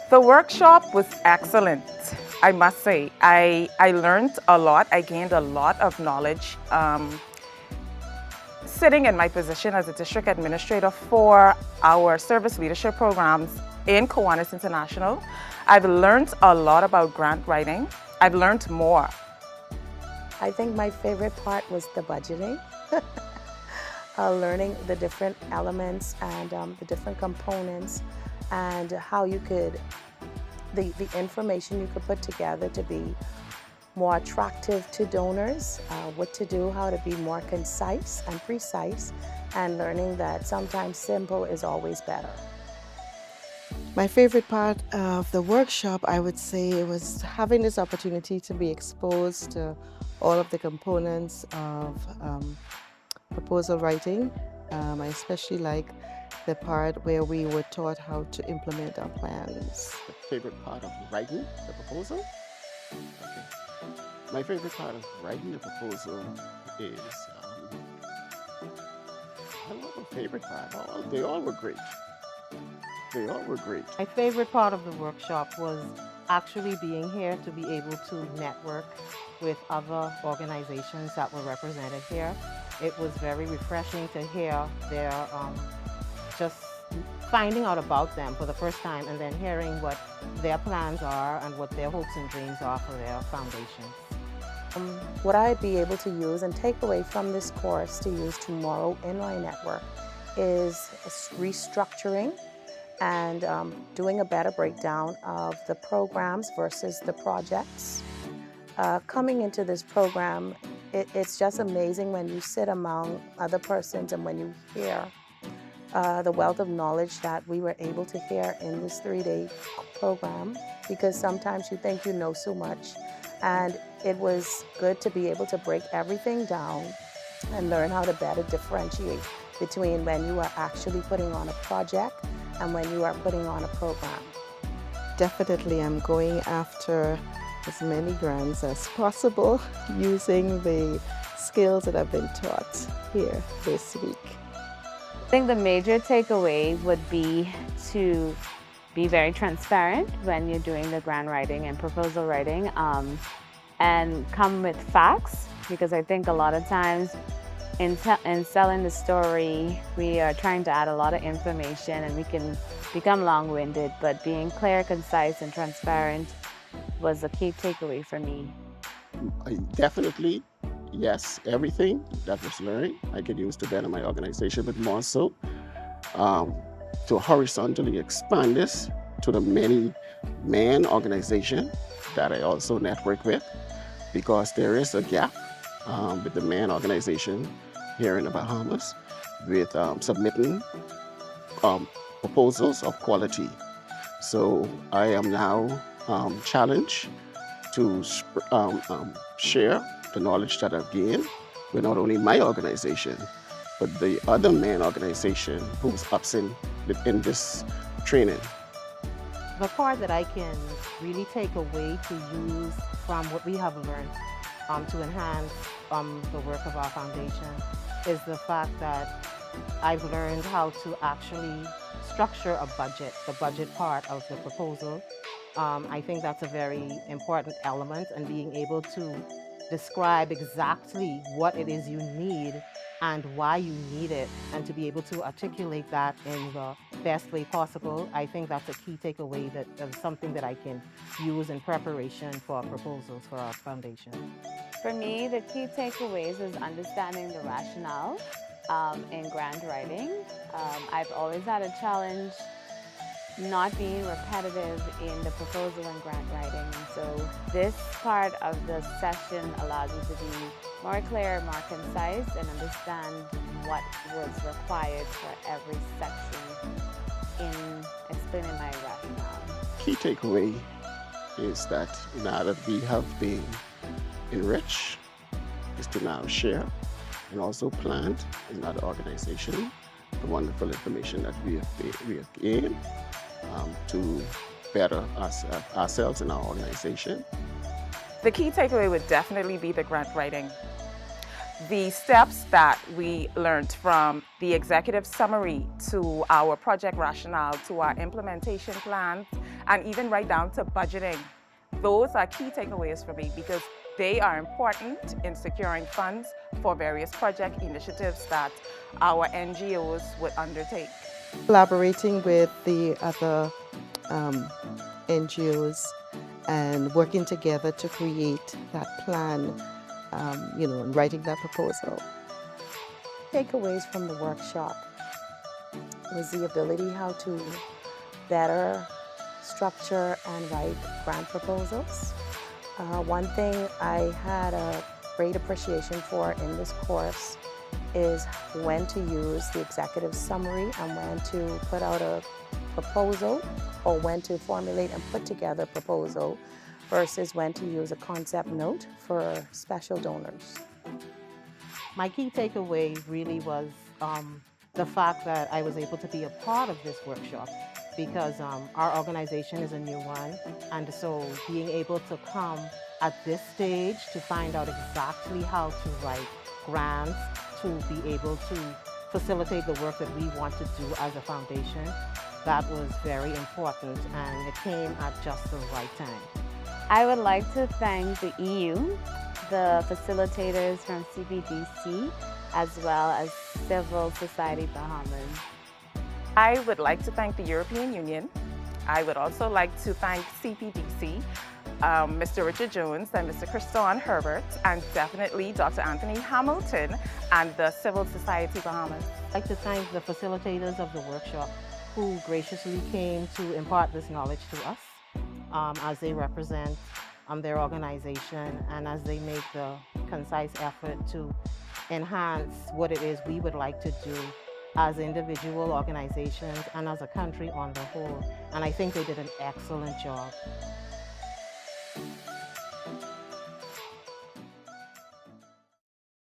The workshop was excellent, I must say. I learned a lot. I gained a lot of knowledge. Sitting in my position as a district administrator for our service leadership programs in Kiwanis International, I've learned a lot about grant writing. I've learned more. I think my favorite part was the budgeting. Learning the different elements and the different components and how you could, the information you could put together to be more attractive to donors, what to do, how to be more concise and precise, and learning that sometimes simple is always better. My favorite part of the workshop, I would say, was having this opportunity to be exposed to all of the components of proposal writing. I especially like the part where we were taught how to implement our plans. The favorite part of writing the proposal? Okay. My favorite part of writing the proposal is, I don't have a favorite part. They all were great. They all were great. My favorite part of the workshop was actually being here to be able to network with other organizations that were represented here. It was very refreshing to hear their, just finding out about them for the first time and then hearing what their plans are and what their hopes and dreams are for their foundations. What I'd be able to use and take away from this course to use tomorrow in my network is restructuring and doing a better breakdown of the programs versus the projects. Coming into this program, it's just amazing when you sit among other persons and when you hear the wealth of knowledge that we were able to hear in this 3-day program, because sometimes you think you know so much, and it was good to be able to break everything down and learn how to better differentiate between when you are actually putting on a project and when you are putting on a program. Definitely, I'm going after as many grants as possible using the skills that I've been taught here this week. I think the major takeaway would be to be very transparent when you're doing the grant writing and proposal writing, and come with facts, because I think a lot of times in selling the story, we are trying to add a lot of information and we can become long-winded, but being clear, concise, and transparent was a key takeaway for me. Definitely, yes, everything that was learned I could use to better my organization, but more so to horizontally expand this to the many man organization that I also network with, because there is a gap with the man organization here in the Bahamas with submitting proposals of quality. So I am now challenged to share the knowledge that I've gained with not only my organization, but the other man organization who's absent within this training. The part that I can really take away to use from what we have learned to enhance the work of our foundation is the fact that I've learned how to actually structure a budget, the budget part of the proposal. I think that's a very important element, and being able to describe exactly what it is you need and why you need it, and to be able to articulate that in the best way possible. I think that's a key takeaway, that of something that I can use in preparation for proposals for our foundation. For me, the key takeaways is understanding the rationale in grant writing. I've always had a challenge not being repetitive in the proposal and grant writing. And so this part of the session allows you to be more clear, more concise, and understand what was required for every section in explaining my rationale. Key takeaway is that now that we have been enriched, is to now share and also plant in other organization the wonderful information that we have gained to better ourselves and our organization. The key takeaway would definitely be the grant writing. The steps that we learned from the executive summary to our project rationale to our implementation plans and even right down to budgeting. Those are key takeaways for me because they are important in securing funds for various project initiatives that our NGOs would undertake. Collaborating with the other NGOs and working together to create that plan, and writing that proposal. Takeaways from the workshop was the ability how to better structure and write grant proposals. One thing I had a great appreciation for in this course is when to use the executive summary and when to put out a proposal, or when to formulate and put together a proposal versus when to use a concept note for special donors. My key takeaway really was the fact that I was able to be a part of this workshop, because our organization is a new one, and so being able to come at this stage to find out exactly how to write grants, to be able to facilitate the work that we want to do as a foundation, that was very important, and it came at just the right time. I would like to thank the EU, the facilitators from CPDC, as well as Civil Society Bahamas. I would like to thank the European Union. I would also like to thank CPDC, Mr. Richard Jones and Mr. Christon Herbert, and definitely Dr. Anthony Hamilton and the Civil Society Bahamas. I'd like to thank the facilitators of the workshop who graciously came to impart this knowledge to us as they represent their organization and as they make the concise effort to enhance what it is we would like to do as individual organizations and as a country on the whole. And I think they did an excellent job.